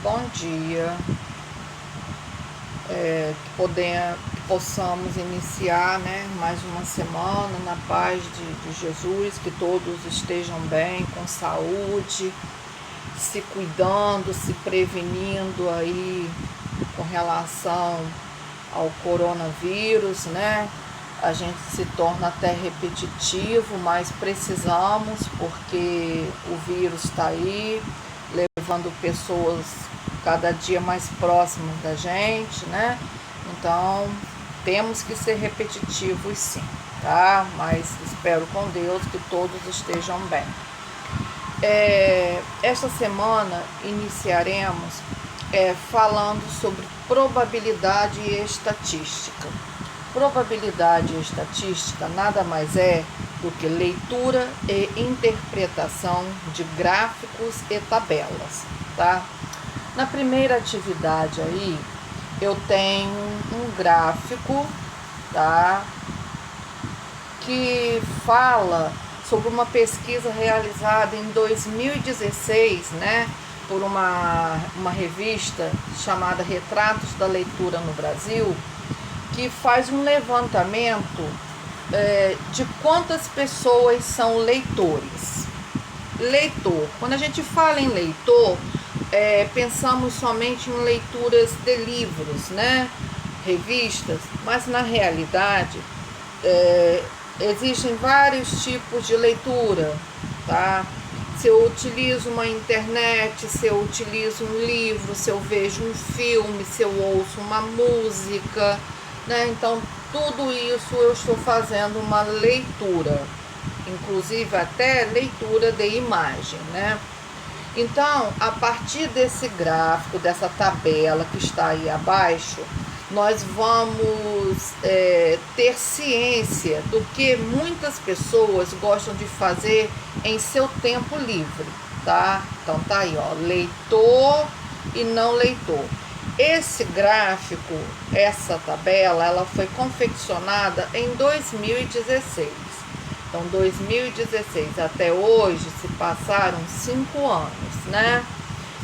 bom dia, que possamos iniciar, né, mais uma semana na paz de Jesus, que todos estejam bem, com saúde, se cuidando, se prevenindo aí com relação ao coronavírus, né? A gente se torna até repetitivo, mas precisamos, porque o vírus está aí, levando pessoas cada dia mais próximas da gente, né? Então, temos que ser repetitivos sim, tá? Mas espero com Deus que todos estejam bem. Esta semana iniciaremos falando sobre probabilidade e estatística. Probabilidade e estatística nada mais é do que leitura e interpretação de gráficos e tabelas, tá? Na primeira atividade aí, eu tenho um gráfico, tá? Que fala sobre uma pesquisa realizada em 2016, né? Por uma revista chamada Retratos da Leitura no Brasil, que faz um levantamento de quantas pessoas são leitores. Leitor, quando a gente fala em leitor, pensamos somente em leituras de livros, né? Revistas, mas na realidade existem vários tipos de leitura, tá? Se eu utilizo uma internet, se eu utilizo um livro, se eu vejo um filme, se eu ouço uma música, né? Então, tudo isso eu estou fazendo uma leitura, inclusive até leitura de imagem, né? Então, a partir desse gráfico, dessa tabela que está aí abaixo, nós vamos ter ciência do que muitas pessoas gostam de fazer em seu tempo livre, tá? Então, tá aí, ó, leitor e não leitor. Esse gráfico, essa tabela, ela foi confeccionada em 2016. Então, 2016 até hoje se passaram 5 anos, né?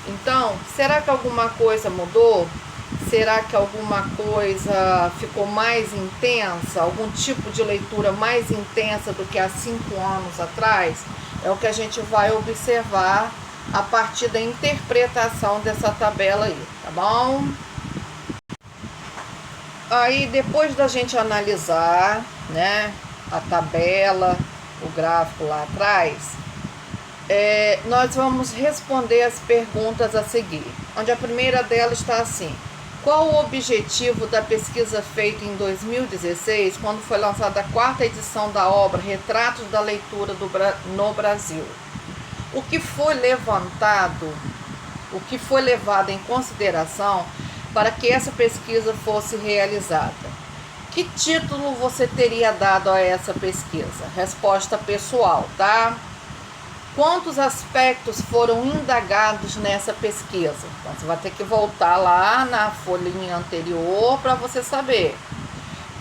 Então, será que alguma coisa mudou? Será que alguma coisa ficou mais intensa? Algum tipo de leitura mais intensa do que há 5 anos atrás? É o que a gente vai observar a partir da interpretação dessa tabela aí, tá bom? Aí, depois da gente analisar, né, a tabela, o gráfico lá atrás, nós vamos responder as perguntas a seguir, onde a primeira dela está assim: qual o objetivo da pesquisa feita em 2016, quando foi lançada a 4ª edição da obra Retratos da Leitura no Brasil? O que foi levantado, o que foi levado em consideração para que essa pesquisa fosse realizada? Que título você teria dado a essa pesquisa? Resposta pessoal, tá? Quantos aspectos foram indagados nessa pesquisa? Então, você vai ter que voltar lá na folhinha anterior para você saber.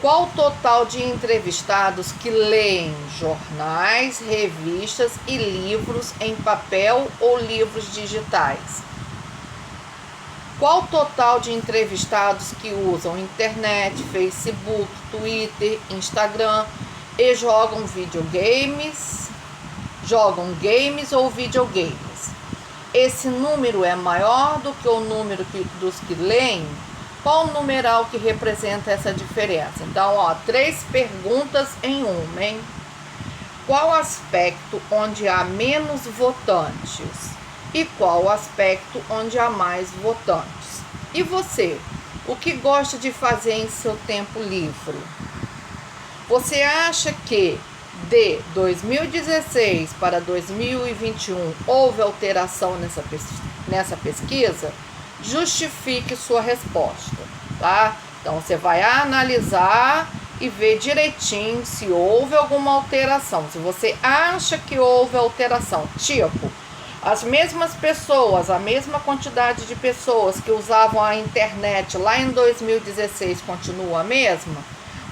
Qual o total de entrevistados que leem jornais, revistas e livros em papel ou livros digitais? Qual o total de entrevistados que usam internet, Facebook, Twitter, Instagram e jogam games ou videogames? Esse número é maior do que o número dos que leem? Qual o numeral que representa essa diferença? Então, ó, 3 perguntas em uma, hein? Qual aspecto onde há menos votantes? E qual aspecto onde há mais votantes? E você, o que gosta de fazer em seu tempo livre? Você acha que de 2016 para 2021 houve alteração nessa pesquisa? Justifique sua resposta, tá? Então, você vai analisar e ver direitinho se houve alguma alteração. Se você acha que houve alteração, tipo, as mesmas pessoas, a mesma quantidade de pessoas que usavam a internet lá em 2016 continua a mesma?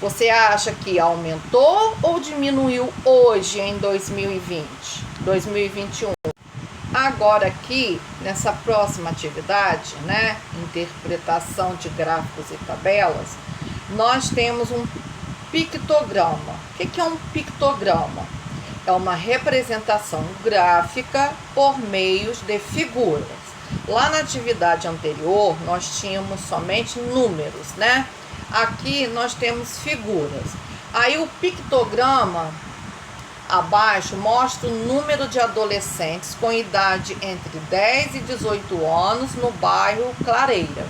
Você acha que aumentou ou diminuiu hoje em 2020, 2021? agora aqui, nessa próxima atividade, né, interpretação de gráficos e tabelas, nós temos um pictograma. O que é um pictograma? É uma representação gráfica por meio de figuras. Lá na atividade anterior, nós tínhamos somente números, né? Aqui nós temos figuras. Aí o pictograma abaixo mostra o número de adolescentes com idade entre 10 e 18 anos no bairro Clareira.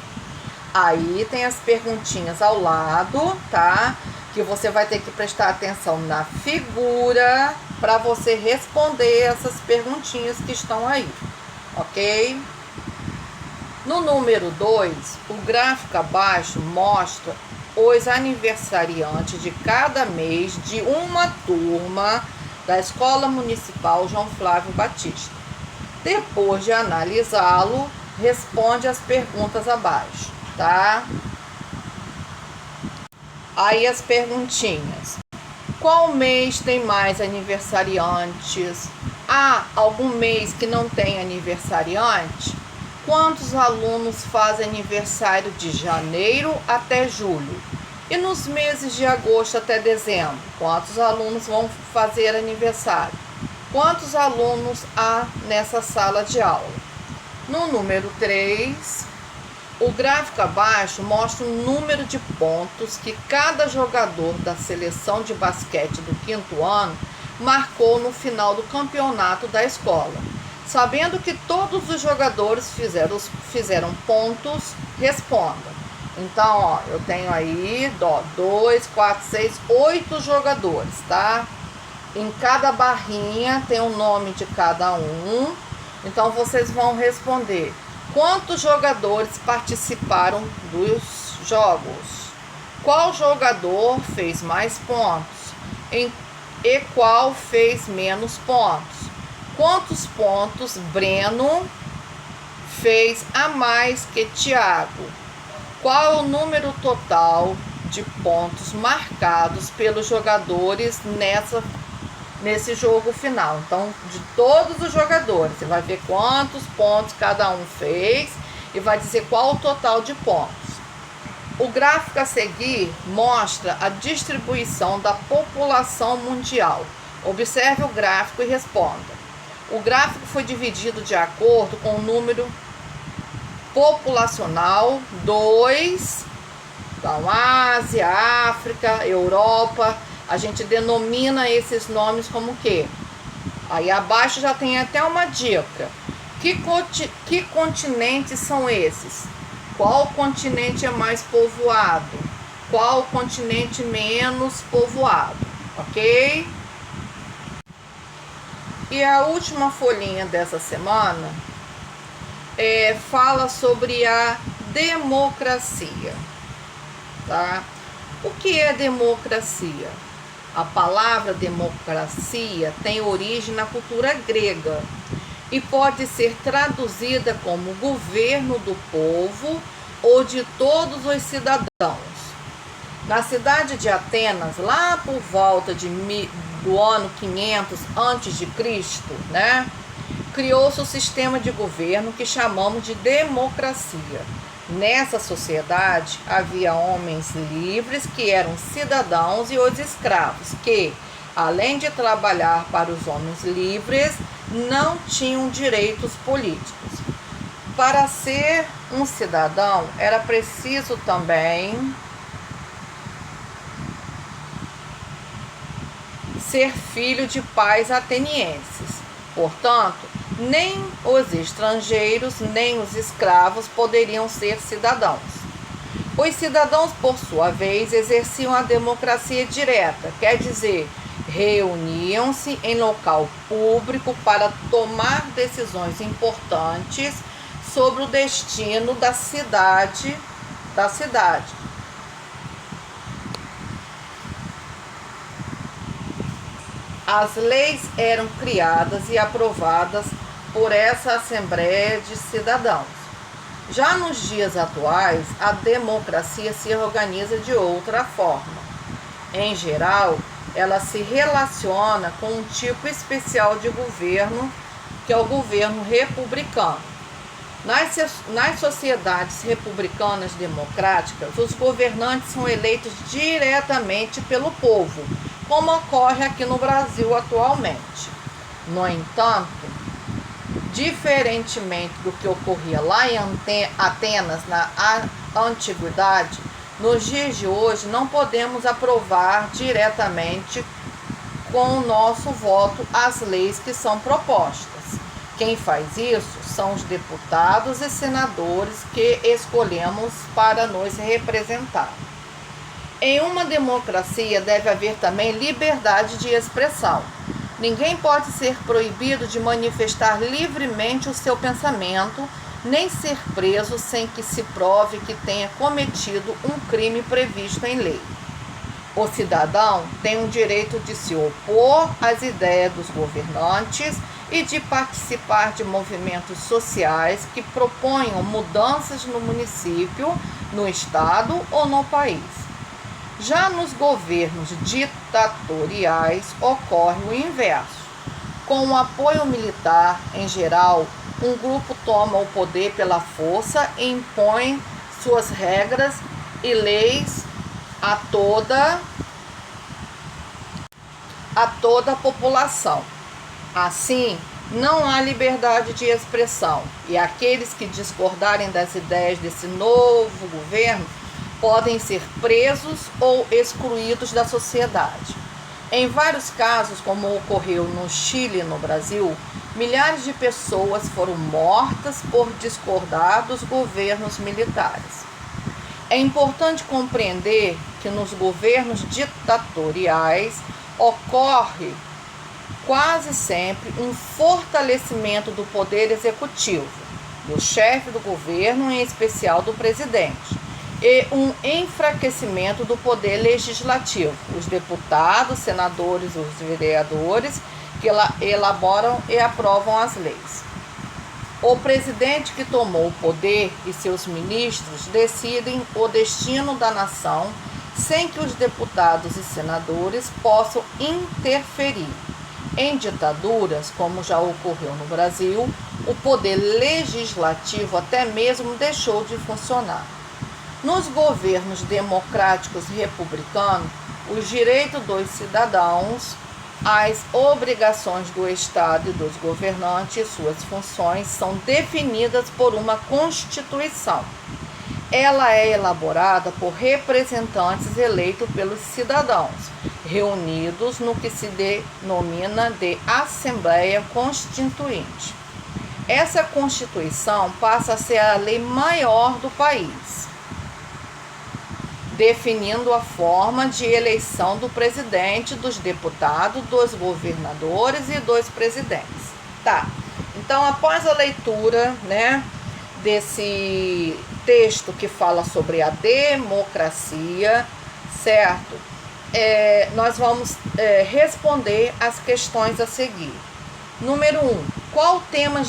Aí tem as perguntinhas ao lado, tá? Que você vai ter que prestar atenção na figura para você responder essas perguntinhas que estão aí, ok? No número 2, o gráfico abaixo mostra os aniversariantes de cada mês de uma turma da Escola Municipal João Flávio Batista. Depois de analisá-lo, responde as perguntas abaixo, tá? Aí as perguntinhas. Qual mês tem mais aniversariantes? Há algum mês que não tem aniversariante? Quantos alunos fazem aniversário de janeiro até julho? E nos meses de agosto até dezembro? Quantos alunos vão fazer aniversário? Quantos alunos há nessa sala de aula? No número 3, o gráfico abaixo mostra o número de pontos que cada jogador da seleção de basquete do 5º ano marcou no final do campeonato da escola. Sabendo que todos os jogadores fizeram pontos, responda. Então, ó, eu tenho aí 2, 4, 6, 8 jogadores, tá? Em cada barrinha tem o nome de cada um. Então, vocês vão responder. Quantos jogadores participaram dos jogos? Qual jogador fez mais pontos? E qual fez menos pontos? Quantos pontos Breno fez a mais que Thiago? Qual é o número total de pontos marcados pelos jogadores nesse jogo final? Então, de todos os jogadores, você vai ver quantos pontos cada um fez e vai dizer qual o total de pontos. O gráfico a seguir mostra a distribuição da população mundial. Observe o gráfico e responda. O gráfico foi dividido de acordo com o número populacional 2, então Ásia, África, Europa. A gente denomina esses nomes como o quê? Aí abaixo já tem até uma dica. Que continentes são esses? Qual continente é mais povoado? Qual continente menos povoado? Ok? E a última folhinha dessa semana fala sobre a democracia, tá? O que é democracia? A palavra democracia tem origem na cultura grega e pode ser traduzida como governo do povo ou de todos os cidadãos. Na cidade de Atenas, lá por volta do ano 500 a.C., né, criou-se o sistema de governo que chamamos de democracia. Nessa sociedade havia homens livres que eram cidadãos e os escravos que, além de trabalhar para os homens livres, não tinham direitos políticos. Para ser um cidadão era preciso também ser filho de pais atenienses. Portanto, nem os estrangeiros, nem os escravos poderiam ser cidadãos. Os cidadãos, por sua vez, exerciam a democracia direta, quer dizer, reuniam-se em local público para tomar decisões importantes sobre o destino da cidade. As leis eram criadas e aprovadas por essa Assembleia de Cidadãos. Já nos dias atuais, a democracia se organiza de outra forma. Em geral, ela se relaciona com um tipo especial de governo que é o governo republicano. Nas sociedades republicanas democráticas, os governantes são eleitos diretamente pelo povo, como ocorre aqui no Brasil atualmente. No entanto, diferentemente do que ocorria lá em Atenas na antiguidade, nos dias de hoje não podemos aprovar diretamente com o nosso voto as leis que são propostas. Quem faz isso são os deputados e senadores que escolhemos para nos representar. Em uma democracia deve haver também liberdade de expressão. Ninguém pode ser proibido de manifestar livremente o seu pensamento, nem ser preso sem que se prove que tenha cometido um crime previsto em lei. O cidadão tem o direito de se opor às ideias dos governantes e de participar de movimentos sociais que proponham mudanças no município, no estado ou no país. Já nos governos ditatoriais ocorre o inverso. Com o apoio militar, em geral, um grupo toma o poder pela força e impõe suas regras e leis a toda a população. Assim, não há liberdade de expressão e aqueles que discordarem das ideias desse novo governo podem ser presos ou excluídos da sociedade. Em vários casos, como ocorreu no Chile e no Brasil, milhares de pessoas foram mortas por discordar dos governos militares. É importante compreender que nos governos ditatoriais ocorre quase sempre um fortalecimento do poder executivo, do chefe do governo, em especial do presidente, e um enfraquecimento do poder legislativo, os deputados, senadores, os vereadores que elaboram e aprovam as leis. O presidente que tomou o poder e seus ministros decidem o destino da nação sem que os deputados e senadores possam interferir. Em ditaduras, como já ocorreu no Brasil, o poder legislativo até mesmo deixou de funcionar. Nos governos democráticos republicanos, os direitos dos cidadãos, as obrigações do Estado e dos governantes e suas funções são definidas por uma Constituição. Ela é elaborada por representantes eleitos pelos cidadãos, reunidos no que se denomina de Assembleia Constituinte. Essa Constituição passa a ser a lei maior do país, definindo a forma de eleição do presidente, dos deputados, dos governadores e dos presidentes. Tá, então após a leitura, desse texto que fala sobre a democracia, certo? Nós vamos responder as questões a seguir. Número 1. Qual o tema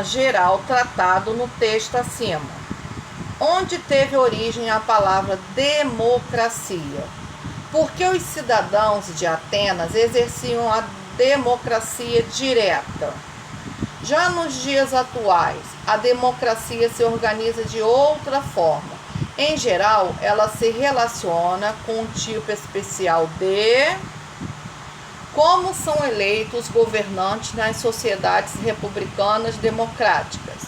geral tratado no texto acima? Onde teve origem a palavra democracia? Por que os cidadãos de Atenas exerciam a democracia direta? Já nos dias atuais, a democracia se organiza de outra forma. Em geral, ela se relaciona com um tipo especial de como são eleitos governantes nas sociedades republicanas democráticas.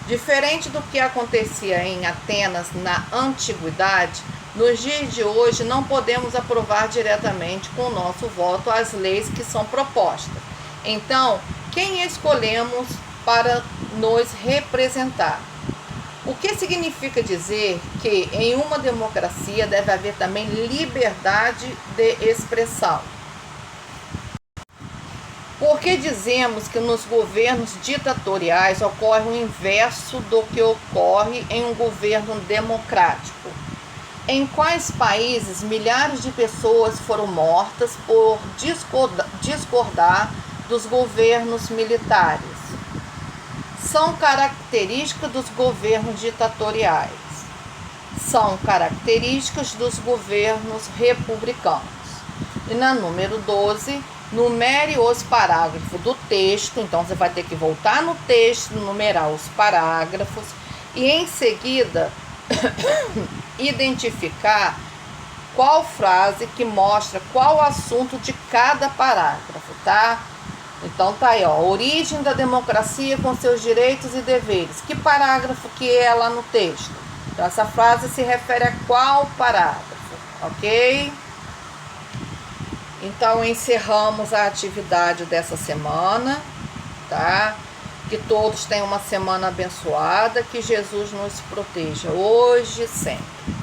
Diferente do que acontecia em Atenas na antiguidade, nos dias de hoje não podemos aprovar diretamente com o nosso voto as leis que são propostas. Então, quem escolhemos para nos representar? O que significa dizer que em uma democracia deve haver também liberdade de expressão? Por que dizemos que nos governos ditatoriais ocorre o inverso do que ocorre em um governo democrático? Em quais países milhares de pessoas foram mortas por discordar dos governos militares? São características dos governos ditatoriais. São características dos governos republicanos. E na número 12, Numere os parágrafos do texto. Então, você vai ter que voltar no texto, numerar os parágrafos e, em seguida, identificar qual frase que mostra qual assunto de cada parágrafo, tá? Então, tá aí, ó. Origem da democracia com seus direitos e deveres. Que parágrafo que é lá no texto? Então, essa frase se refere a qual parágrafo, ok? Então, encerramos a atividade dessa semana, tá? Que todos tenham uma semana abençoada, que Jesus nos proteja hoje e sempre.